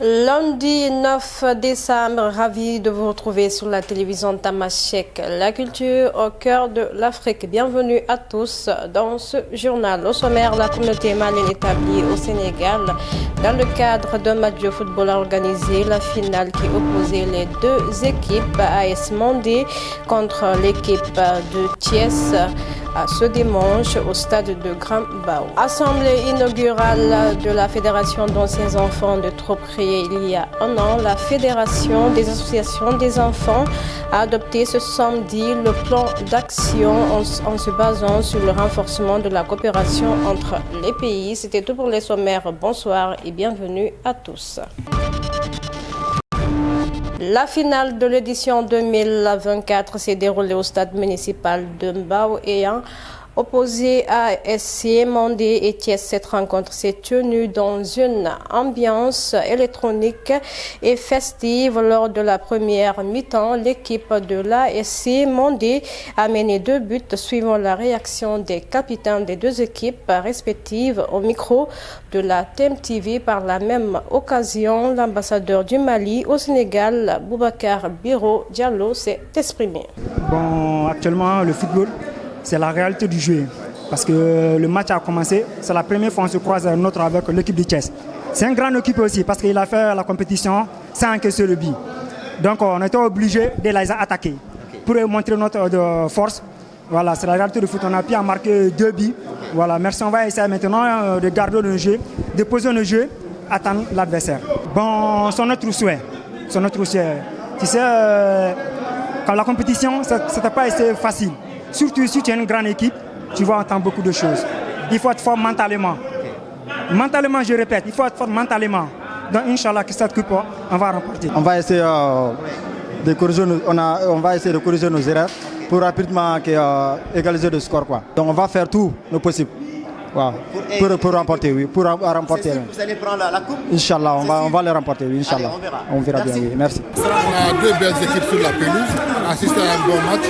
Lundi 9 décembre, ravi de vous retrouver sur la télévision Tamashek, la culture au cœur de l'Afrique. Bienvenue à tous dans ce journal. Au sommaire, la communauté malienne établie au Sénégal, dans le cadre d'un match de football organisé, la finale qui opposait les deux équipes, AS Mandé contre l'équipe de Thiès, ce dimanche au stade de Grand Bao. Assemblée inaugurale de la Fédération d'anciens enfants de Trop créée il y a un an, la Fédération des associations des enfants a adopté ce samedi le plan d'action en se basant sur le renforcement de la coopération entre les pays. C'était tout pour les sommaires. Bonsoir et bienvenue à tous. La finale de l'édition 2024 s'est déroulée au stade municipal de Mbao ayant opposé à SC Mandé et Thiès. Cette rencontre s'est tenue dans une ambiance électronique et festive. Lors de la première mi-temps, l'équipe de l'ASC Mandé a mené 2 buts suivant la réaction des capitaines des deux équipes respectives. Au micro de la TMTV, par la même occasion, l'ambassadeur du Mali au Sénégal, Boubacar Biro Diallo, s'est exprimé. Bon, actuellement, le football, c'est la réalité du jeu. Parce que le match a commencé, c'est la première fois qu'on se croise avec l'équipe de Thiès. C'est une grande équipe aussi parce qu'il a fait la compétition sans encaisser le but. Donc on était obligé de les attaquer pour montrer notre force. Voilà, c'est la réalité du foot. On a pu en marquer 2 buts. Voilà, merci. On va essayer maintenant de garder le jeu, de poser le jeu, attendre l'adversaire. Bon, c'est notre souhait. C'est notre souhait. Tu sais, quand la compétition, ça n'était pas assez facile. Surtout si tu es une grande équipe, tu vas entendre beaucoup de choses. Il faut être fort mentalement. Mentalement, je répète, il faut être fort mentalement. Donc, Inch'Allah, que cette coupe, on va remporter. On va essayer de corriger nos erreurs pour rapidement égaliser le score, quoi. Donc, on va faire tout le possible. Wow. Pour remporter, oui. Pour remporter. C'est sûr que vous allez prendre la coupe. Inch'Allah, on va les remporter, oui. Inch'Allah. On verra bien, oui. Merci. On a 2 belles équipes sur la pelouse. On a assisté à un bon match.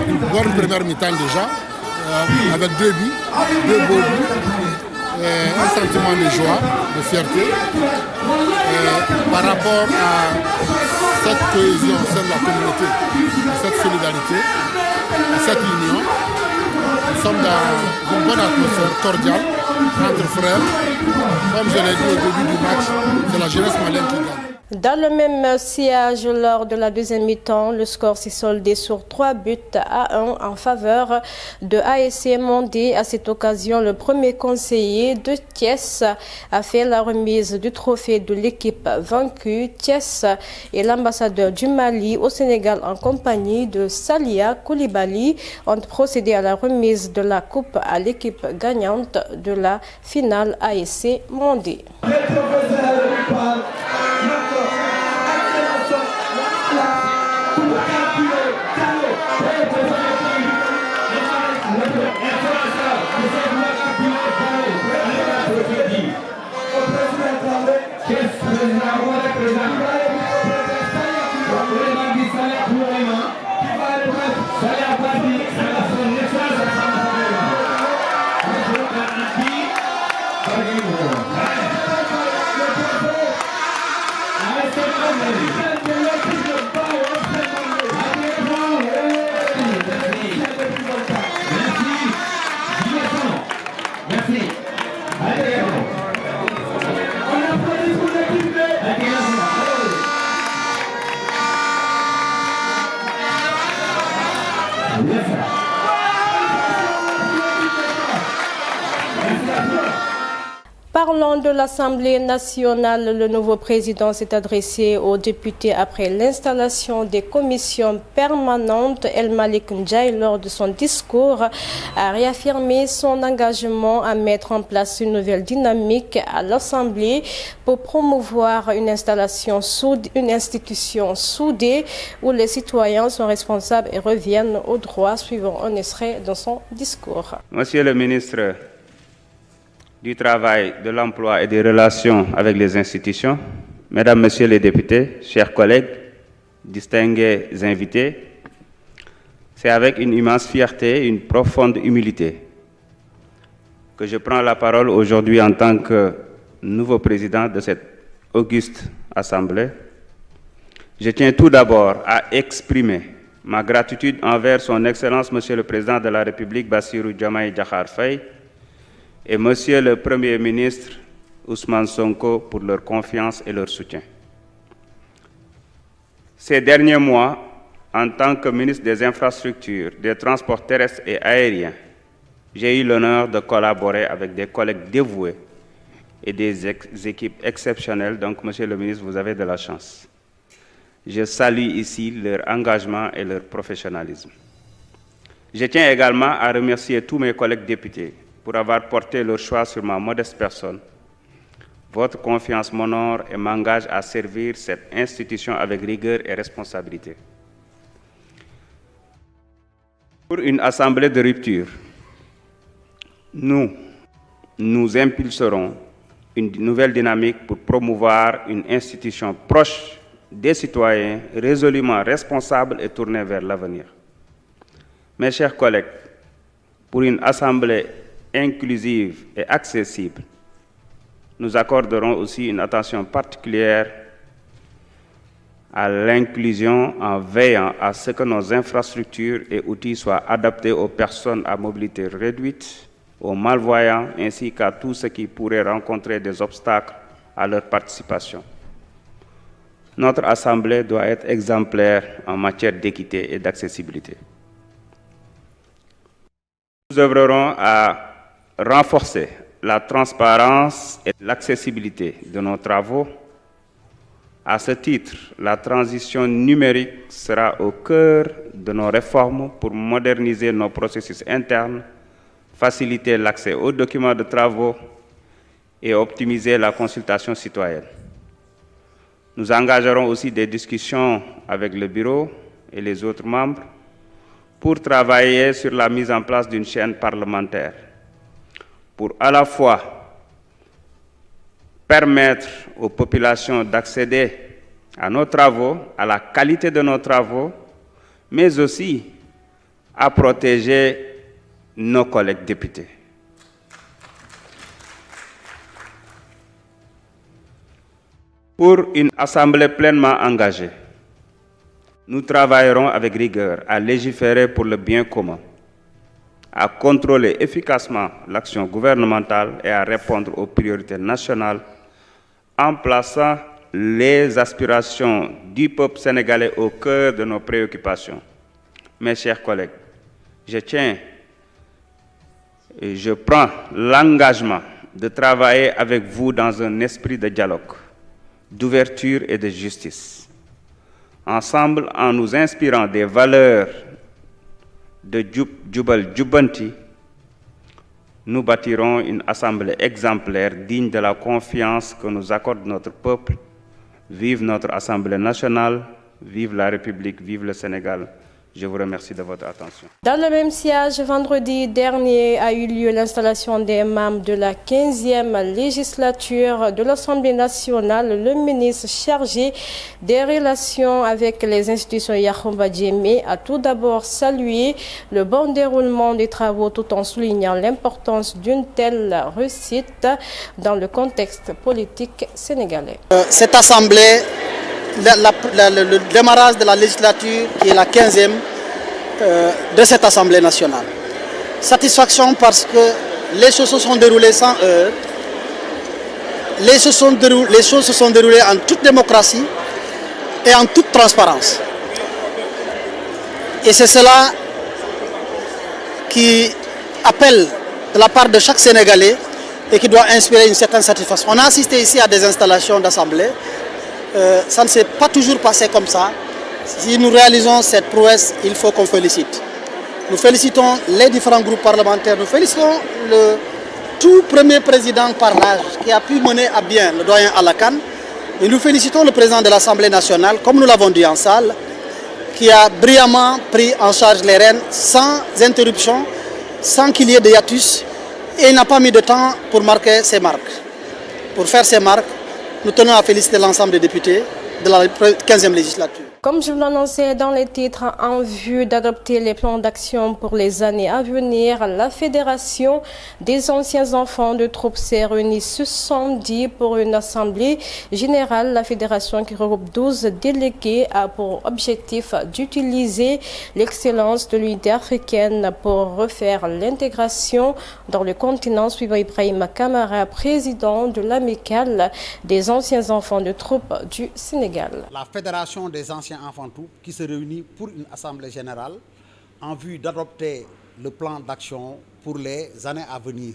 Une bonne première mi-temps déjà. Avec 2 buts, 2 beaux buts. Un sentiment de joie, de fierté. Par rapport à cette cohésion au sein de la communauté, cette solidarité, cette union, nous sommes dans une bonne atmosphère cordiale entre frères. Comme je l'ai dit au début du match, c'est la jeunesse malienne qui gagne. Dans le même sillage, lors de la deuxième mi-temps, le score s'est soldé sur 3 buts à 1 en faveur de ASC Mandé. À cette occasion, le premier conseiller de Thiès a fait la remise du trophée de l'équipe vaincue. Thiès et l'ambassadeur du Mali au Sénégal en compagnie de Salia Koulibaly ont procédé à la remise de la coupe à l'équipe gagnante de la finale ASC Mandé. Parlant de l'Assemblée nationale, le nouveau président s'est adressé aux députés après l'installation des commissions permanentes. El Malik Ndiaye, lors de son discours, a réaffirmé son engagement à mettre en place une nouvelle dynamique à l'Assemblée pour promouvoir une institution soudée où les citoyens sont responsables et reviennent au droit, suivant un extrait de son discours. Monsieur le ministre du Travail, de l'Emploi et des Relations avec les institutions, Mesdames, Messieurs les députés, chers collègues, distingués invités, c'est avec une immense fierté et une profonde humilité que je prends la parole aujourd'hui en tant que nouveau président de cette auguste Assemblée, je tiens tout d'abord à exprimer ma gratitude envers son Excellence Monsieur le Président de la République, Bassirou Diomaye Diakhar Faye, et Monsieur le Premier ministre, Ousmane Sonko, pour leur confiance et leur soutien. Ces derniers mois, en tant que ministre des Infrastructures, des Transports terrestres et aériens, j'ai eu l'honneur de collaborer avec des collègues dévoués et des équipes exceptionnelles. Donc, Monsieur le ministre, vous avez de la chance. Je salue ici leur engagement et leur professionnalisme. Je tiens également à remercier tous mes collègues députés pour avoir porté leur choix sur ma modeste personne. Votre confiance m'honore et m'engage à servir cette institution avec rigueur et responsabilité. Pour une assemblée de rupture, nous impulserons une nouvelle dynamique pour promouvoir une institution proche des citoyens, résolument responsable et tournée vers l'avenir. Mes chers collègues, pour une assemblée inclusive et accessible, nous accorderons aussi une attention particulière à l'inclusion en veillant à ce que nos infrastructures et outils soient adaptés aux personnes à mobilité réduite, aux malvoyants, ainsi qu'à tous ceux qui pourraient rencontrer des obstacles à leur participation. Notre Assemblée doit être exemplaire en matière d'équité et d'accessibilité. Nous œuvrerons à renforcer la transparence et l'accessibilité de nos travaux. À ce titre, la transition numérique sera au cœur de nos réformes pour moderniser nos processus internes, faciliter l'accès aux documents de travaux et optimiser la consultation citoyenne. Nous engagerons aussi des discussions avec le bureau et les autres membres pour travailler sur la mise en place d'une chaîne parlementaire, pour à la fois permettre aux populations d'accéder à nos travaux, à la qualité de nos travaux, mais aussi à protéger nos collègues députés. Pour une assemblée pleinement engagée, nous travaillerons avec rigueur à légiférer pour le bien commun, à contrôler efficacement l'action gouvernementale et à répondre aux priorités nationales en plaçant les aspirations du peuple sénégalais au cœur de nos préoccupations. Mes chers collègues, je prends l'engagement de travailler avec vous dans un esprit de dialogue, d'ouverture et de justice. Ensemble, en nous inspirant des valeurs de Jubal Jubanti, nous bâtirons une assemblée exemplaire digne de la confiance que nous accorde notre peuple. Vive notre Assemblée nationale, vive la République, vive le Sénégal. Je vous remercie de votre attention. Dans le même siège, vendredi dernier a eu lieu l'installation des membres de la 15e législature de l'Assemblée nationale. Le ministre chargé des relations avec les institutions Yacoumba Diémé a tout d'abord salué le bon déroulement des travaux tout en soulignant l'importance d'une telle réussite dans le contexte politique sénégalais. Cette assemblée, le démarrage de la législature qui est la 15e de cette Assemblée nationale. Satisfaction parce que les choses se sont déroulées sans heurts, les choses se sont déroulées en toute démocratie et en toute transparence. Et c'est cela qui appelle de la part de chaque Sénégalais et qui doit inspirer une certaine satisfaction. On a assisté ici à des installations d'assemblée. Ça ne s'est pas toujours passé comme ça. Si nous réalisons cette prouesse, il faut qu'on félicite. Nous félicitons les différents groupes parlementaires, nous félicitons le tout premier président par l'âge qui a pu mener à bien le doyen Alakan. Et nous félicitons le président de l'Assemblée nationale, comme nous l'avons dit en salle, qui a brillamment pris en charge les rênes sans interruption, sans qu'il y ait de hiatus. Et il n'a pas mis de temps pour marquer ses marques. Pour faire ces marques, nous tenons à féliciter l'ensemble des députés de la 15e législature. Comme je vous l'annonçais dans les titres, en vue d'adopter les plans d'action pour les années à venir, la Fédération des anciens enfants de troupes s'est réunie ce samedi pour une assemblée générale. La fédération, qui regroupe 12 délégués, a pour objectif d'utiliser l'excellence de l'unité africaine pour refaire l'intégration dans le continent, suivant Ibrahima Kamara, président de l'amicale des anciens enfants de troupes du Sénégal. La Fédération des anciens enfants de troupes qui se réunit pour une assemblée générale en vue d'adopter le plan d'action pour les années à venir.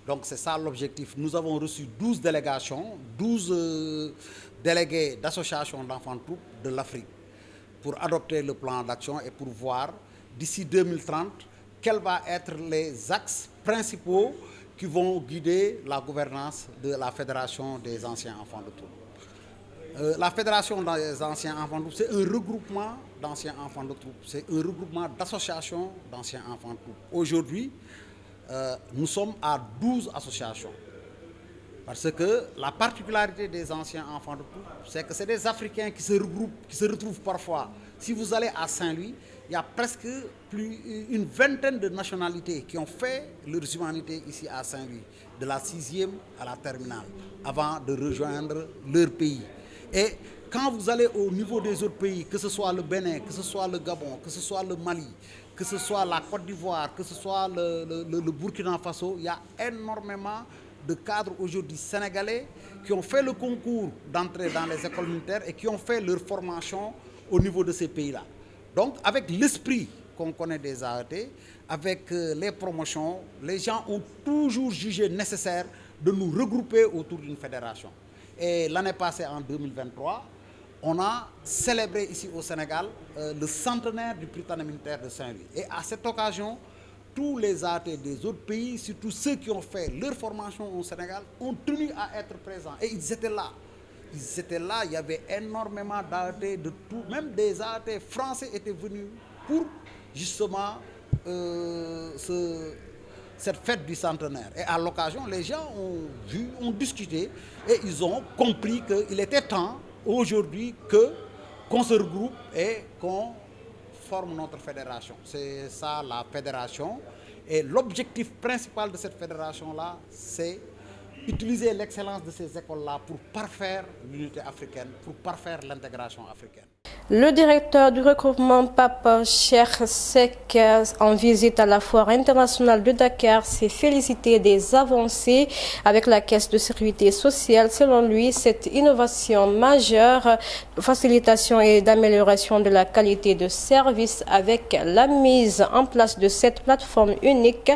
Donc c'est ça l'objectif. Nous avons reçu 12 délégations, 12 délégués d'associations d'enfants de troupes de l'Afrique pour adopter le plan d'action et pour voir d'ici 2030 quels vont être les axes principaux qui vont guider la gouvernance de la Fédération des anciens enfants de troupes. La Fédération des anciens enfants de troupes, c'est un regroupement d'anciens enfants de troupes, c'est un regroupement d'associations d'anciens enfants de troupes. Aujourd'hui, nous sommes à 12 associations. Parce que la particularité des anciens enfants de troupes, c'est que c'est des Africains qui se regroupent, qui se retrouvent parfois. Si vous allez à Saint-Louis, il y a presque une vingtaine de nationalités qui ont fait leur humanité ici à Saint-Louis, de la 6e à la terminale, avant de rejoindre leur pays. Et quand vous allez au niveau des autres pays, que ce soit le Bénin, que ce soit le Gabon, que ce soit le Mali, que ce soit la Côte d'Ivoire, que ce soit le Burkina Faso, il y a énormément de cadres aujourd'hui sénégalais qui ont fait le concours d'entrée dans les écoles militaires et qui ont fait leur formation au niveau de ces pays-là. Donc avec l'esprit qu'on connaît des AET, avec les promotions, les gens ont toujours jugé nécessaire de nous regrouper autour d'une fédération. Et l'année passée, en 2023, on a célébré ici au Sénégal le centenaire du Prytanée militaire de Saint-Louis. Et à cette occasion, tous les AT des autres pays, surtout ceux qui ont fait leur formation au Sénégal, ont tenu à être présents. Et ils étaient là. Ils étaient là, il y avait énormément d'AT de tout. Même des AT français étaient venus pour justement cette fête du centenaire. Et à l'occasion, les gens ont vu, ont discuté et ils ont compris qu'il était temps aujourd'hui qu'on se regroupe et qu'on forme notre fédération. C'est ça la fédération. Et l'objectif principal de cette fédération-là, c'est utiliser l'excellence de ces écoles-là pour parfaire l'unité africaine, pour parfaire l'intégration africaine. Le directeur du regroupement Pape Cheikh Seck, en visite à la foire internationale de Dakar, s'est félicité des avancées avec la Caisse de sécurité sociale. Selon lui, cette innovation majeure de facilitation et d'amélioration de la qualité de service avec la mise en place de cette plateforme unique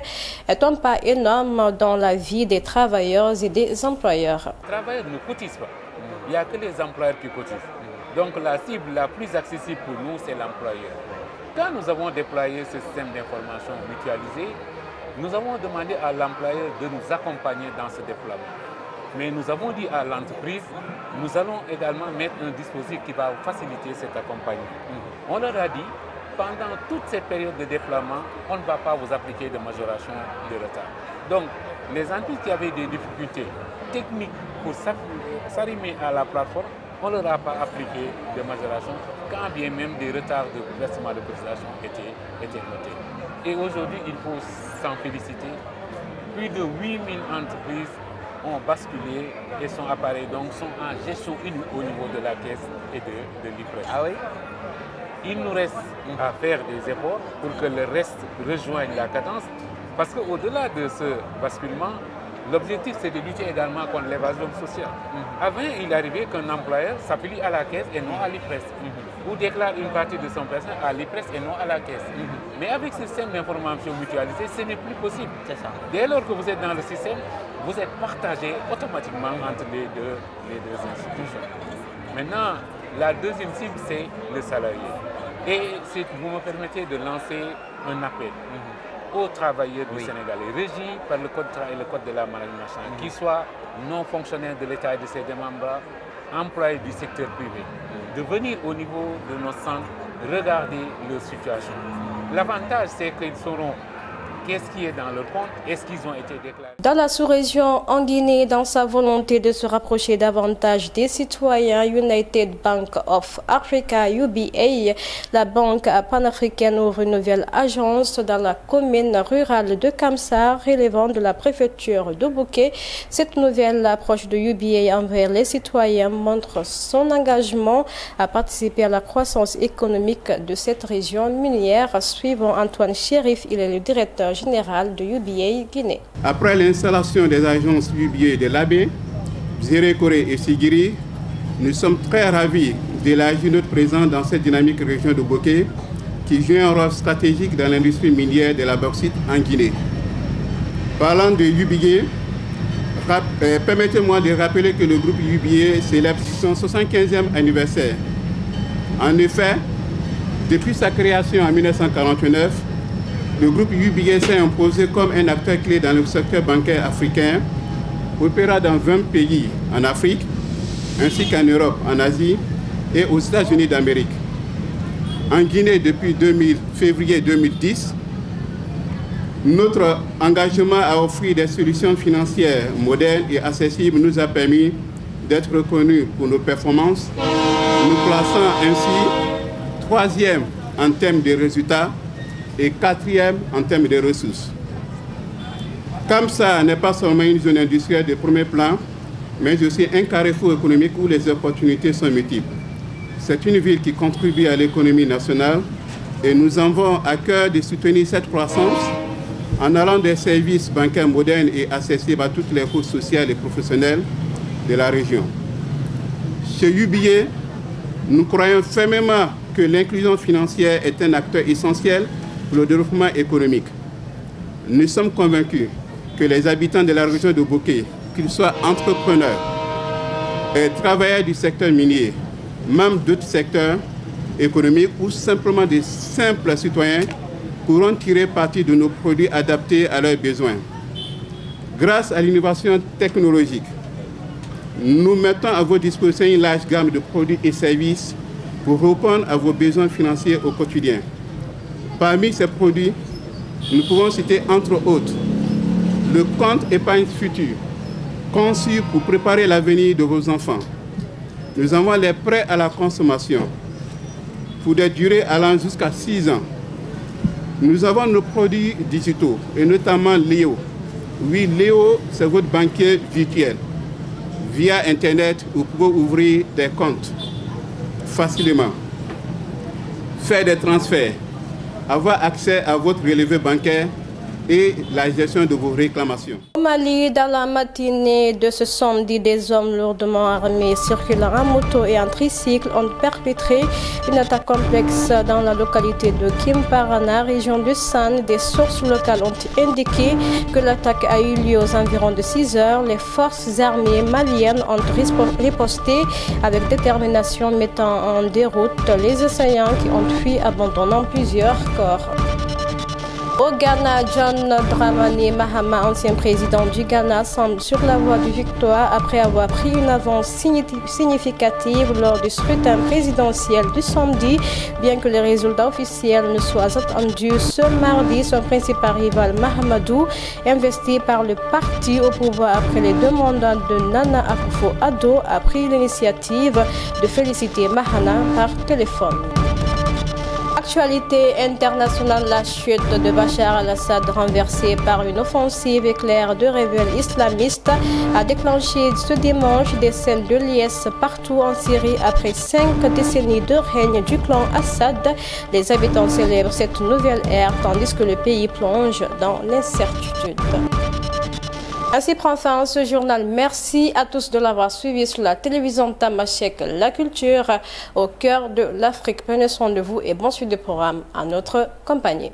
est un pas énorme dans la vie des travailleurs et des employeurs. Les travailleurs ne cotisent pas. Il n'y a que les employeurs qui cotisent. Donc la cible la plus accessible pour nous, c'est l'employeur. Quand nous avons déployé ce système d'information mutualisé, nous avons demandé à l'employeur de nous accompagner dans ce déploiement. Mais nous avons dit à l'entreprise, nous allons également mettre un dispositif qui va faciliter cet accompagnement. On leur a dit, pendant toute cette période de déploiement, on ne va pas vous appliquer de majoration de retard. Donc, les entreprises qui avaient des difficultés techniques pour s'arrimer à la plateforme, on ne leur a pas appliqué de majoration, quand bien même des retards de versement de cotisation étaient notés. Et aujourd'hui, il faut s'en féliciter. Plus de 8000 entreprises ont basculé et sont appareillées, donc sont en gestion unique au niveau de la caisse et de l'IPRES. Ah oui? Il nous reste à faire des efforts pour que le reste rejoigne la cadence, parce qu'au-delà de ce basculement, l'objectif, c'est de lutter également contre l'évasion sociale. Avant, il arrivait qu'un employeur s'affilie à la caisse et non à l'IPRES, ou déclare une partie de son personnel à l'IPRES et non à la caisse. Mais avec ce système d'information mutualisée, ce n'est plus possible. C'est ça. Dès lors que vous êtes dans le système, vous êtes partagé automatiquement entre les deux institutions. Maintenant, la deuxième cible, c'est le salarié. Et vous me permettez de lancer un appel aux travailleurs du Sénégalais, régis par le code et le code de la maladie nationale, qui soient non fonctionnaires de l'État et de ses membres, employés du secteur privé, de venir au niveau de nos centres regarder leur situation. L'avantage, c'est qu'ils seront qu'est-ce qui est dans leur compte, est-ce qu'ils ont été déclarés. Dans la sous-région, en Guinée, dans sa volonté de se rapprocher davantage des citoyens, United Bank of Africa, UBA, la banque panafricaine ouvre une nouvelle agence dans la commune rurale de Kamsar, relevant de la préfecture de Bouquet. Cette nouvelle approche de UBA envers les citoyens montre son engagement à participer à la croissance économique de cette région minière. Suivant Antoine Chérif, il est le directeur général de UBA Guinée. Après l'installation des agences UBA de Labé, Zérékoré et Sigiri, nous sommes très ravis d'élargir notre présence dans cette dynamique région de Bouquet qui joue un rôle stratégique dans l'industrie minière de la bauxite en Guinée. Parlant de UBA, permettez-moi de rappeler que le groupe UBA célèbre son 75e anniversaire. En effet, depuis sa création en 1949, le groupe UBA s'est imposé comme un acteur clé dans le secteur bancaire africain, opérant dans 20 pays en Afrique, ainsi qu'en Europe, en Asie et aux États-Unis d'Amérique. En Guinée, depuis février 2010, notre engagement à offrir des solutions financières modernes et accessibles nous a permis d'être reconnus pour nos performances, nous plaçant ainsi 3e en termes de résultats et 4e en termes de ressources. Kamsar n'est pas seulement une zone industrielle de premier plan, mais aussi un carrefour économique où les opportunités sont multiples. C'est une ville qui contribue à l'économie nationale et nous avons à cœur de soutenir cette croissance en allant des services bancaires modernes et accessibles à toutes les couches sociales et professionnelles de la région. Chez UBA, nous croyons fermement que l'inclusion financière est un acteur essentiel pour le développement économique. Nous sommes convaincus que les habitants de la région de Bouquet, qu'ils soient entrepreneurs et travailleurs du secteur minier, même d'autres secteurs économiques ou simplement des simples citoyens, pourront tirer parti de nos produits adaptés à leurs besoins. Grâce à l'innovation technologique, nous mettons à votre disposition une large gamme de produits et services pour répondre à vos besoins financiers au quotidien. Parmi ces produits, nous pouvons citer entre autres le compte épargne futur, conçu pour préparer l'avenir de vos enfants. Nous avons les prêts à la consommation pour des durées allant jusqu'à 6 ans. Nous avons nos produits digitaux et notamment Léo. Oui, Léo, c'est votre banquier virtuel. Via Internet, vous pouvez ouvrir des comptes facilement, faire des transferts, avoir accès à votre relevé bancaire et la gestion de vos réclamations. Au Mali, dans la matinée de ce samedi, des hommes lourdement armés circulant en moto et en tricycle ont perpétré une attaque complexe dans la localité de Kimparana, région du San. Des sources locales ont indiqué que l'attaque a eu lieu aux environs de 6 heures. Les forces armées maliennes ont riposté avec détermination, mettant en déroute les assaillants qui ont fui, abandonnant plusieurs corps. Au Ghana, John Dramani Mahama, ancien président du Ghana, semble sur la voie de victoire après avoir pris une avance significative lors du scrutin présidentiel du samedi. Bien que les résultats officiels ne soient attendus ce mardi, son principal rival Mahamadou, investi par le parti au pouvoir après les 2 mandats de Nana Akufo-Addo, a pris l'initiative de féliciter Mahama par téléphone. Actualité internationale, la chute de Bachar al-Assad renversée par une offensive éclair de rebelles islamistes a déclenché ce dimanche des scènes de liesse partout en Syrie après 5 décennies de règne du clan Assad. Les habitants célèbrent cette nouvelle ère tandis que le pays plonge dans l'incertitude. Ainsi prend fin ce journal. Merci à tous de l'avoir suivi sur la télévision Tamashek, la culture au cœur de l'Afrique. Prenez soin de vous et bon suite de programme à notre compagnie.